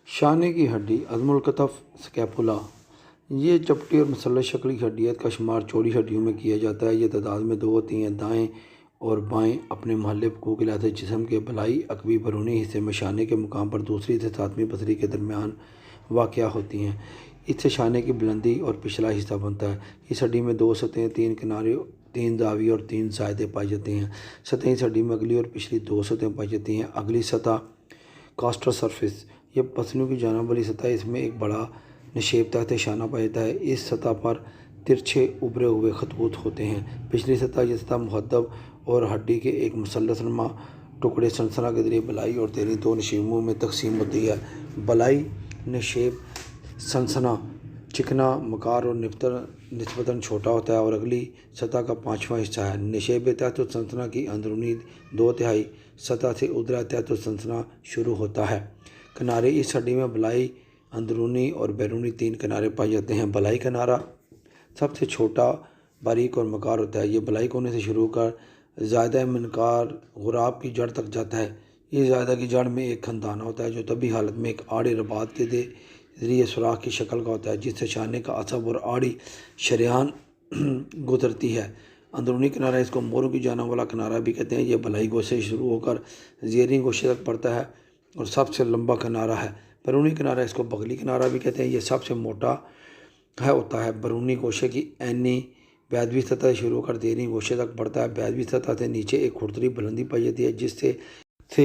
شانے کی ہڈی عظم الکتف سکیپولا، یہ چپٹی اور مسلح شکل کی ہڈی ہے۔ کا شمار چوڑی ہڈیوں میں کیا جاتا ہے۔ یہ تعداد میں دو ہوتی ہیں، دائیں اور بائیں اپنے محلے کو کے لحاظ سے جسم کے بلائی عقبی برونی حصے میں شانے کے مقام پر دوسری سے ساتویں پسلی کے درمیان واقع ہوتی ہیں۔ اس سے شانے کی بلندی اور پچھلا حصہ بنتا ہے۔ اس ہڈی میں دو سطحیں، تین کنارے، تین زاویے اور تین سائدیں پائی جاتی ہیں۔ سطحیں اس ہڈی میں اگلی اور پچھلی دو سطحیں پائی جاتی ہیں۔ اگلی سطح کاسٹر سرفیس، یہ پسلیوں کی جانب والی سطح ہے۔ اس میں ایک بڑا نشیب تحت شانہ پایا جاتا ہے۔ اس سطح پر ترچھے ابھرے ہوئے خطوط ہوتے ہیں۔ پچھلی سطح، یہ سطح مہذب اور ہڈی کے ایک مثلث نما ٹکڑے سنسنا کے ذریعے بلائی اور دیرین دو نشیبوں میں تقسیم ہوتی ہے۔ بلائی نشیب سنسنا چکنا، مکار اور نسبتاً چھوٹا ہوتا ہے اور اگلی سطح کا پانچواں حصہ ہے۔ نشیب تحت سنسنا کی اندرونی دو تہائی سطح سے ادھرا تحت سنسنا شروع ہوتا ہے۔ کنارے، اس ہڈی میں بلائی اندرونی اور بیرونی تین کنارے پائے جاتے ہیں۔ بلائی کنارہ سب سے چھوٹا، باریک اور مکار ہوتا ہے۔ یہ بلائی کونے سے شروع کر زائدہ منقار غراب کی جڑ تک جاتا ہے۔ اس زائدہ کی جڑ میں ایک کھندانہ ہوتا ہے جو طبی حالت میں ایک آڑے رباط کے ذریعے سوراخ کی شکل کا ہوتا ہے، جس سے شانے کا عصب اور آڑی شریان گزرتی ہے۔ اندرونی کنارہ، اس کو موروں کی جانب والا کنارہ بھی کہتے ہیں، یہ بلائی گوشے سے شروع ہو کر زیریں گوشے تک پڑتا ہے اور سب سے لمبا کنارہ ہے۔ بیرونی کنارہ، اس کو بغلی کنارہ بھی کہتے ہیں، یہ سب سے موٹا ہوتا ہے۔ بیرونی گوشے کی عینی بیضوی سطح سے شروع ہو کر دیریں گوشے تک بڑھتا ہے۔ بیضوی سطح سے نیچے ایک کھردری بلندی پائی جاتی ہے جس سے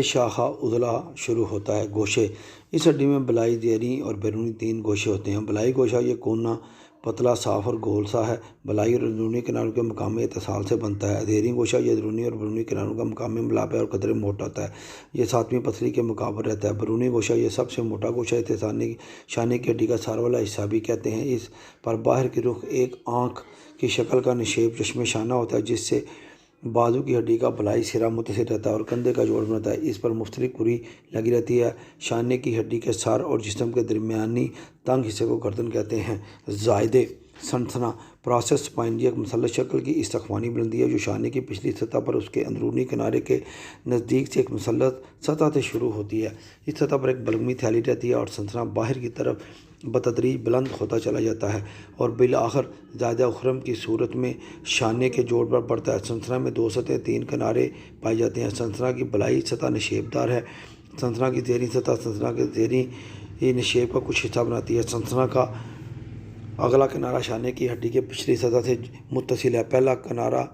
شاخہ عضلہ شروع ہوتا ہے۔ گوشے، اس ہڈی میں بلائی، دیریں اور بیرونی تین گوشے ہوتے ہیں۔ بلائی گوشہ، یہ کونا پتلا، صاف اور گول سا ہے۔ بلائی اور اندرونی کناروں کے مقام اتصال سے بنتا ہے۔ دیریں گوشہ، یہ اندرونی اور بیرونی کناروں کا مقام ملاپ ہے اور قدرے موٹا ہوتا ہے۔ یہ ساتویں پسلی کے مقابل رہتا ہے۔ بیرونی گوشہ، یہ سب سے موٹا گوشہ ہے۔ اسے شانے کی ہڈی کا سار والا حصہ بھی کہتے ہیں۔ اس پر باہر کی رخ ایک آنکھ کی شکل کا نشیب چشم شانہ ہوتا ہے جس سے بازو کی ہڈی کا بلائی سرا متصل رہتا ہے اور کندھے کا جوڑ بنتا ہے۔ اس پر مختلف کھری لگی رہتی ہے۔ شانے کی ہڈی کے سر اور جسم کے درمیانی تنگ حصے کو گردن کہتے ہیں۔ زائدے سنسنا پروسیس سپائن، یہ ایک مثلث شکل کی استحکامی بلندی ہے جو شانے کی پچھلی سطح پر اس کے اندرونی کنارے کے نزدیک سے ایک مثلث سطح سے شروع ہوتی ہے۔ اس سطح پر ایک بلغمی تھیلی رہتی ہے اور سنسنا باہر کی طرف بتدریج بلند ہوتا چلا جاتا ہے اور بالآخر زائدہ اخرم کی صورت میں شانے کے جوڑ پر پڑتا ہے۔ سنسنا میں دو سطحیں، تین کنارے پائے جاتے ہیں۔ سنسنا کی بلائی سطح نشیب دار ہے۔ سنسنا کی زیریں سطح سنسنا کے زیریں نشیب کا کچھ حصہ بناتی ہے۔ سنسنا کا اگلا کنارہ شانے کی ہڈی کے پچھلی سطح سے متصل ہے۔ پہلا کنارہ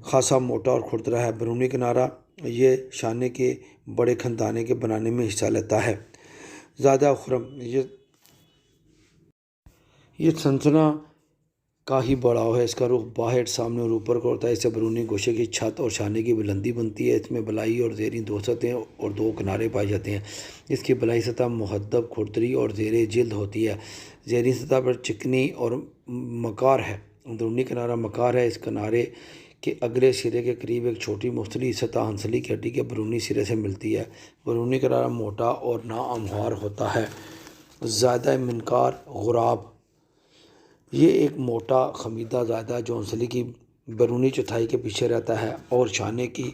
خاصا موٹا اور کھردرا ہے۔ بیرونی کنارہ، یہ شانے کے بڑے کھندانے کے بنانے میں حصہ لیتا ہے۔ زائدہ اخرم، یہ سنسنا کا ہی بڑاؤ ہے۔ اس کا رخ باہر، سامنے اور اوپر کو ہوتا ہے۔ اس سے بیرونی گوشے کی چھت اور شانے کی بلندی بنتی ہے۔ اس میں بلائی اور زیریں دو سطحیں اور دو کنارے پائے جاتے ہیں۔ اس کی بلائی سطح مہذب، کھردری اور زیر جلد ہوتی ہے۔ زیریں سطح پر چکنی اور مکار ہے۔ اندرونی کنارہ مکار ہے۔ اس کنارے کے اگلے سرے کے قریب ایک چھوٹی مفتلی سطح ہنسلی کی ہڈی کے بیرونی سرے سے ملتی ہے۔ بیرونی کنارہ موٹا اور ناہموار ہوتا ہے۔ زائدہ منقار غراب، یہ ایک موٹا خمیدہ زائدہ جو ہنسلی کی بیرونی چوتھائی کے پیچھے رہتا ہے اور شانے کی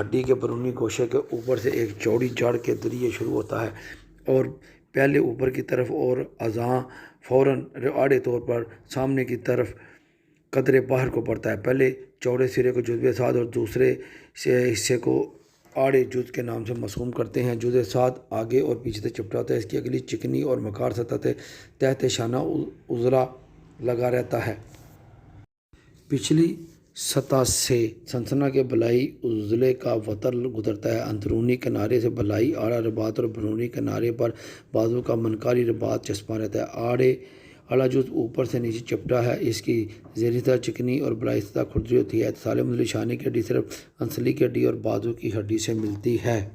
ہڈی کے بیرونی گوشے کے اوپر سے ایک چوڑی جڑ کے ذریعے شروع ہوتا ہے اور پہلے اوپر کی طرف اور ازاں فوراً آڑے طور پر سامنے کی طرف قدرے باہر کو بڑھتا ہے۔ پہلے چوڑے سرے کو جزو سات اور دوسرے حصے کو آڑے جز کے نام سے مرسوم کرتے ہیں۔ جزو سات آگے اور پیچھے سے چپٹا ہوتا ہے۔ اس کی اگلی چکنی اور مکار سطح سے تحت شانہ عضلہ لگا رہتا ہے۔ پچھلی سطح سے سنسنا کے بلائی عضلے کا وتر گزرتا ہے۔ اندرونی کنارے سے بلائی آڑا رباط اور بیرونی کنارے پر بازو کا منقاری رباط چسپاں رہتا ہے۔ آڑا جز اوپر سے نیچے چپٹا ہے۔ اس کی زیریں سطح چکنی اور بلائی سطح کھردری ہوتی ہے۔ اتصال منزلی شانے کی ہڈی صرف ہنسلی کی ہڈی اور بازو کی ہڈی سے ملتی ہے۔